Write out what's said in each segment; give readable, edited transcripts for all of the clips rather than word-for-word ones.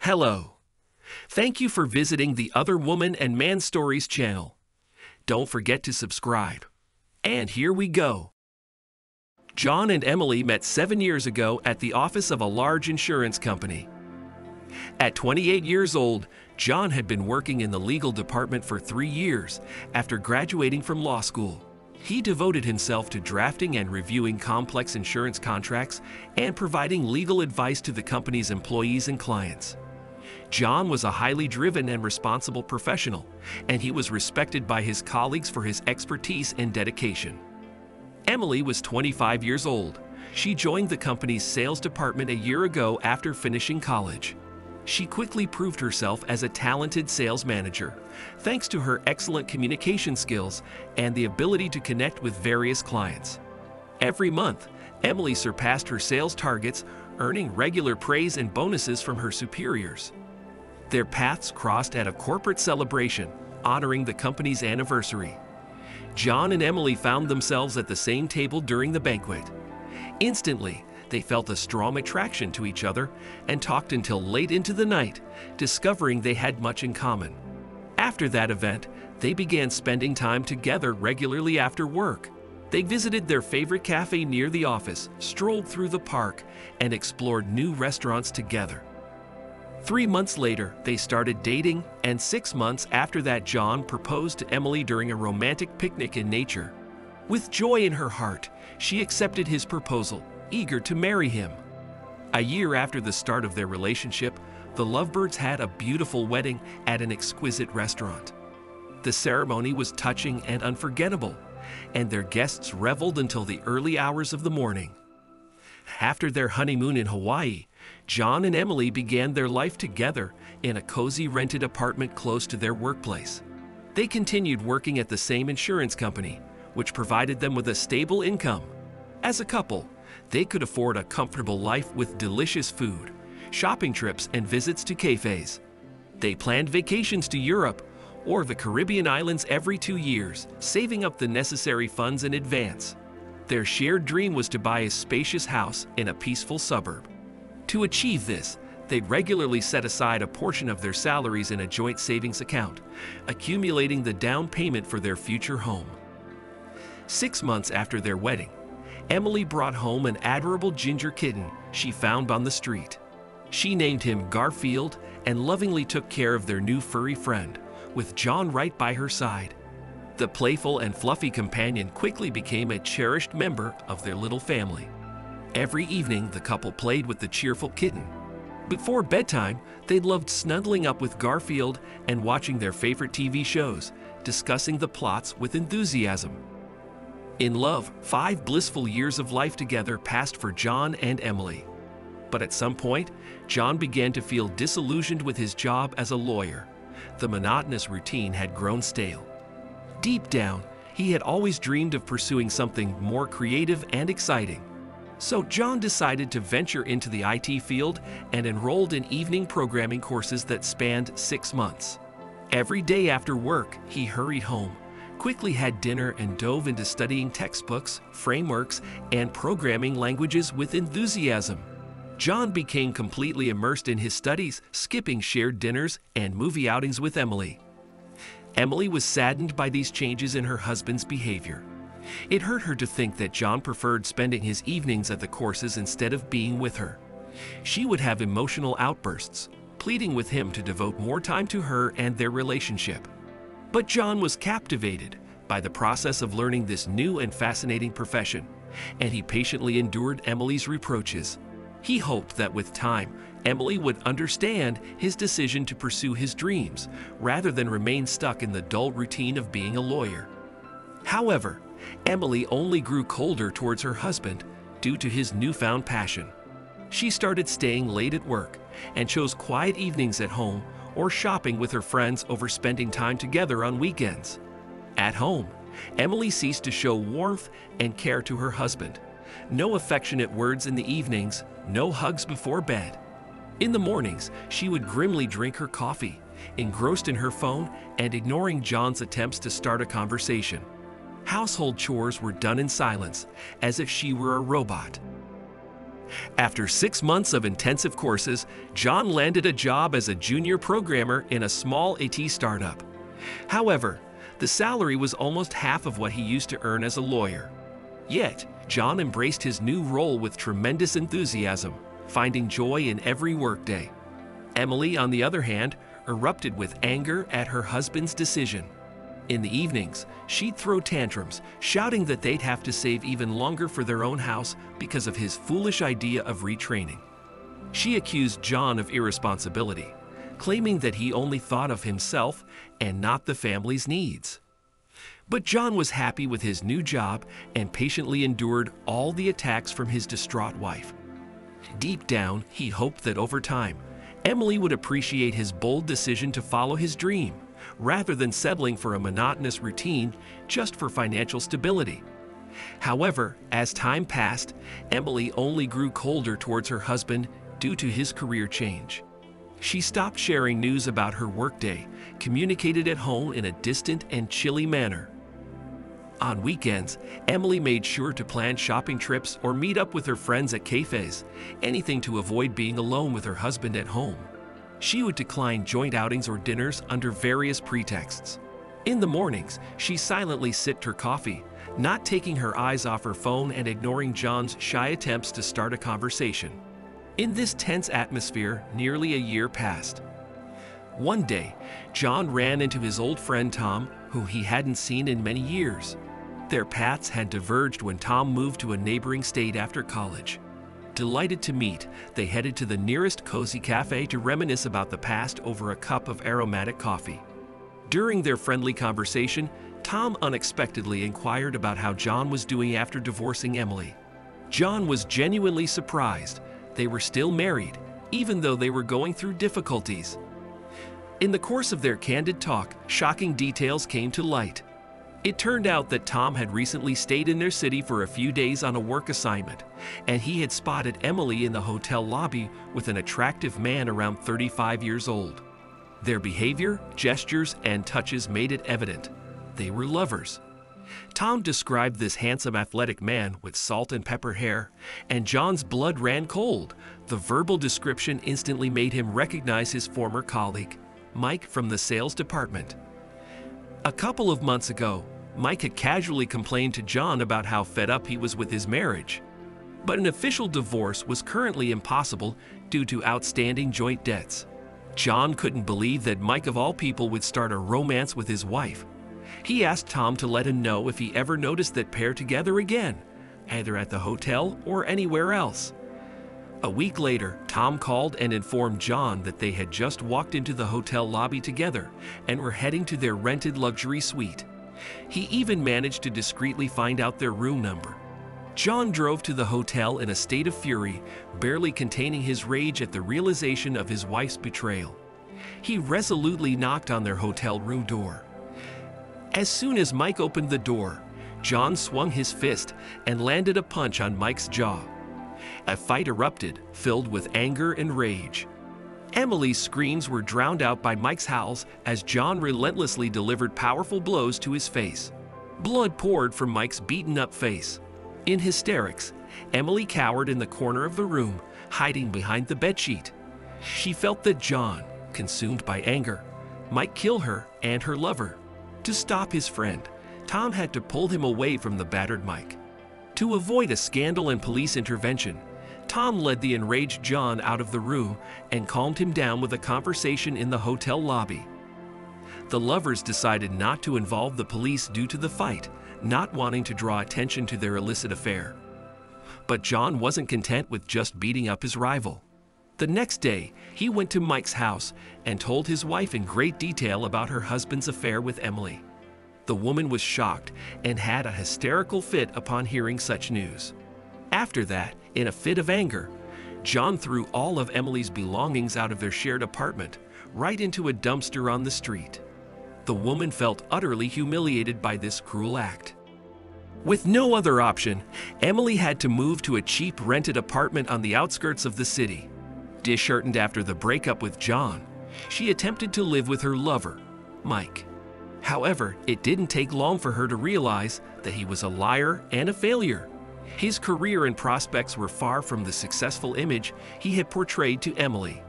Hello. Thank you for visiting the Other Woman and Man Stories channel. Don't forget to subscribe. And here we go. John and Emily met 7 years ago at the office of a large insurance company. At 28 years old, John had been working in the legal department for 3 years after graduating from law school. He devoted himself to drafting and reviewing complex insurance contracts and providing legal advice to the company's employees and clients. John was a highly driven and responsible professional, and he was respected by his colleagues for his expertise and dedication. Emily was 25 years old. She joined the company's sales department a year ago after finishing college. She quickly proved herself as a talented sales manager, thanks to her excellent communication skills and the ability to connect with various clients. Every month, Emily surpassed her sales targets, earning regular praise and bonuses from her superiors. Their paths crossed at a corporate celebration, honoring the company's anniversary. John and Emily found themselves at the same table during the banquet. Instantly, they felt a strong attraction to each other and talked until late into the night, discovering they had much in common. After that event, they began spending time together regularly after work. They visited their favorite cafe near the office, strolled through the park, and explored new restaurants together. 3 months later, they started dating, and 6 months after that, John proposed to Emily during a romantic picnic in nature. With joy in her heart, she accepted his proposal, eager to marry him. A year after the start of their relationship, the lovebirds had a beautiful wedding at an exquisite restaurant. The ceremony was touching and unforgettable, and their guests reveled until the early hours of the morning. After their honeymoon in Hawaii, John and Emily began their life together in a cozy rented apartment close to their workplace. They continued working at the same insurance company, which provided them with a stable income. As a couple, they could afford a comfortable life with delicious food, shopping trips, and visits to cafes. They planned vacations to Europe or the Caribbean islands every 2 years, saving up the necessary funds in advance. Their shared dream was to buy a spacious house in a peaceful suburb. To achieve this, they regularly set aside a portion of their salaries in a joint savings account, accumulating the down payment for their future home. 6 months after their wedding, Emily brought home an adorable ginger kitten she found on the street. She named him Garfield and lovingly took care of their new furry friend, with John right by her side. The playful and fluffy companion quickly became a cherished member of their little family. Every evening, the couple played with the cheerful kitten. Before bedtime, they loved snuggling up with Garfield and watching their favorite TV shows, discussing the plots with enthusiasm. In love, 5 blissful years of life together passed for John and Emily. But at some point, John began to feel disillusioned with his job as a lawyer. The monotonous routine had grown stale. Deep down, he had always dreamed of pursuing something more creative and exciting. So John decided to venture into the IT field and enrolled in evening programming courses that spanned 6 months. Every day after work, he hurried home, quickly had dinner, and dove into studying textbooks, frameworks, and programming languages with enthusiasm. John became completely immersed in his studies, skipping shared dinners and movie outings with Emily. Emily was saddened by these changes in her husband's behavior. It hurt her to think that John preferred spending his evenings at the courses instead of being with her. She would have emotional outbursts, pleading with him to devote more time to her and their relationship. But John was captivated by the process of learning this new and fascinating profession, and he patiently endured Emily's reproaches. He hoped that with time, Emily would understand his decision to pursue his dreams, rather than remain stuck in the dull routine of being a lawyer. However, Emily only grew colder towards her husband due to his newfound passion. She started staying late at work and chose quiet evenings at home or shopping with her friends over spending time together on weekends. At home, Emily ceased to show warmth and care to her husband. No affectionate words in the evenings, no hugs before bed. In the mornings, she would grimly drink her coffee, engrossed in her phone and ignoring John's attempts to start a conversation. Household chores were done in silence, as if she were a robot. After 6 months of intensive courses, John landed a job as a junior programmer in a small IT startup. However, the salary was almost half of what he used to earn as a lawyer. Yet, John embraced his new role with tremendous enthusiasm, finding joy in every workday. Emily, on the other hand, erupted with anger at her husband's decision. In the evenings, she'd throw tantrums, shouting that they'd have to save even longer for their own house because of his foolish idea of retraining. She accused John of irresponsibility, claiming that he only thought of himself and not the family's needs. But John was happy with his new job and patiently endured all the attacks from his distraught wife. Deep down, he hoped that over time, Emily would appreciate his bold decision to follow his dream, rather than settling for a monotonous routine just for financial stability. However, as time passed, Emily only grew colder towards her husband due to his career change. She stopped sharing news about her workday, communicated at home in a distant and chilly manner. On weekends, Emily made sure to plan shopping trips or meet up with her friends at cafes, anything to avoid being alone with her husband at home. She would decline joint outings or dinners under various pretexts. In the mornings, she silently sipped her coffee, not taking her eyes off her phone and ignoring John's shy attempts to start a conversation. In this tense atmosphere, nearly a year passed. One day, John ran into his old friend Tom, who he hadn't seen in many years. Their paths had diverged when Tom moved to a neighboring state after college. Delighted to meet, they headed to the nearest cozy cafe to reminisce about the past over a cup of aromatic coffee. During their friendly conversation, Tom unexpectedly inquired about how John was doing after divorcing Emily. John was genuinely surprised. They were still married, even though they were going through difficulties. In the course of their candid talk, shocking details came to light. It turned out that Tom had recently stayed in their city for a few days on a work assignment, and he had spotted Emily in the hotel lobby with an attractive man around 35 years old. Their behavior, gestures, and touches made it evident. They were lovers. Tom described this handsome athletic man with salt and pepper hair, and John's blood ran cold. The verbal description instantly made him recognize his former colleague, Mike from the sales department. A couple of months ago, Mike had casually complained to John about how fed up he was with his marriage. But an official divorce was currently impossible due to outstanding joint debts. John couldn't believe that Mike of all people would start a romance with his wife. He asked Tom to let him know if he ever noticed that pair together again, either at the hotel or anywhere else. A week later, Tom called and informed John that they had just walked into the hotel lobby together and were heading to their rented luxury suite. He even managed to discreetly find out their room number. John drove to the hotel in a state of fury, barely containing his rage at the realization of his wife's betrayal. He resolutely knocked on their hotel room door. As soon as Mike opened the door, John swung his fist and landed a punch on Mike's jaw. A fight erupted, filled with anger and rage. Emily's screams were drowned out by Mike's howls as John relentlessly delivered powerful blows to his face. Blood poured from Mike's beaten-up face. In hysterics, Emily cowered in the corner of the room, hiding behind the bedsheet. She felt that John, consumed by anger, might kill her and her lover. To stop his friend, Tom had to pull him away from the battered Mike. To avoid a scandal and police intervention, Tom led the enraged John out of the room and calmed him down with a conversation in the hotel lobby. The lovers decided not to involve the police due to the fight, not wanting to draw attention to their illicit affair. But John wasn't content with just beating up his rival. The next day, he went to Mike's house and told his wife in great detail about her husband's affair with Emily. The woman was shocked and had a hysterical fit upon hearing such news. After that, in a fit of anger, John threw all of Emily's belongings out of their shared apartment, right into a dumpster on the street. The woman felt utterly humiliated by this cruel act. With no other option, Emily had to move to a cheap rented apartment on the outskirts of the city. Disheartened after the breakup with John, she attempted to live with her lover, Mike. However, it didn't take long for her to realize that he was a liar and a failure. His career and prospects were far from the successful image he had portrayed to Emily.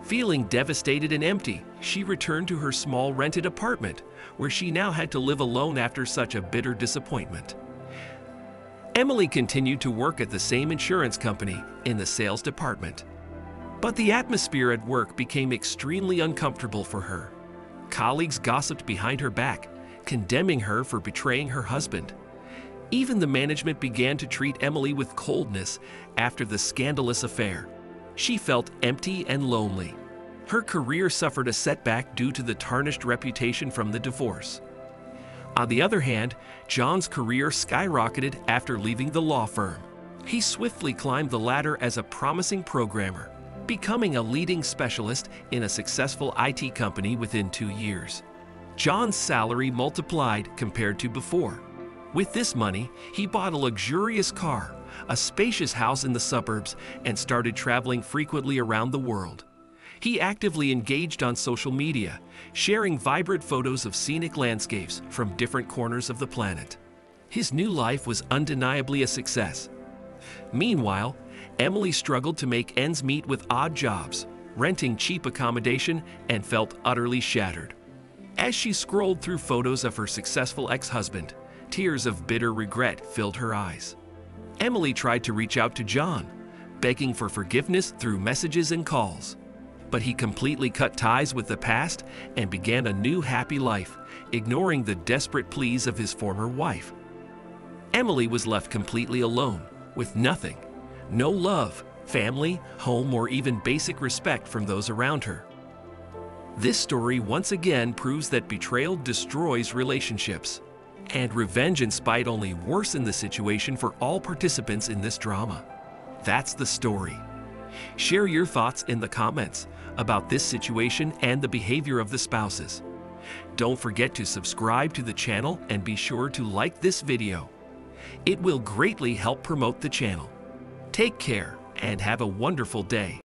Feeling devastated and empty, she returned to her small rented apartment, where she now had to live alone after such a bitter disappointment. Emily continued to work at the same insurance company in the sales department. But the atmosphere at work became extremely uncomfortable for her. Colleagues gossiped behind her back, condemning her for betraying her husband. Even the management began to treat Emily with coldness after the scandalous affair. She felt empty and lonely. Her career suffered a setback due to the tarnished reputation from the divorce. On the other hand, John's career skyrocketed after leaving the law firm. He swiftly climbed the ladder as a promising programmer, becoming a leading specialist in a successful IT company within 2 years. John's salary multiplied compared to before. With this money, he bought a luxurious car, a spacious house in the suburbs, and started traveling frequently around the world. He actively engaged on social media, sharing vibrant photos of scenic landscapes from different corners of the planet. His new life was undeniably a success. Meanwhile, Emily struggled to make ends meet with odd jobs, renting cheap accommodation, and felt utterly shattered. As she scrolled through photos of her successful ex-husband, tears of bitter regret filled her eyes. Emily tried to reach out to John, begging for forgiveness through messages and calls. But he completely cut ties with the past and began a new happy life, ignoring the desperate pleas of his former wife. Emily was left completely alone, with nothing. No love, family, home, or even basic respect from those around her. This story once again proves that betrayal destroys relationships, and revenge and spite only worsen the situation for all participants in this drama. That's the story. Share your thoughts in the comments about this situation and the behavior of the spouses. Don't forget to subscribe to the channel and be sure to like this video. It will greatly help promote the channel. Take care and have a wonderful day.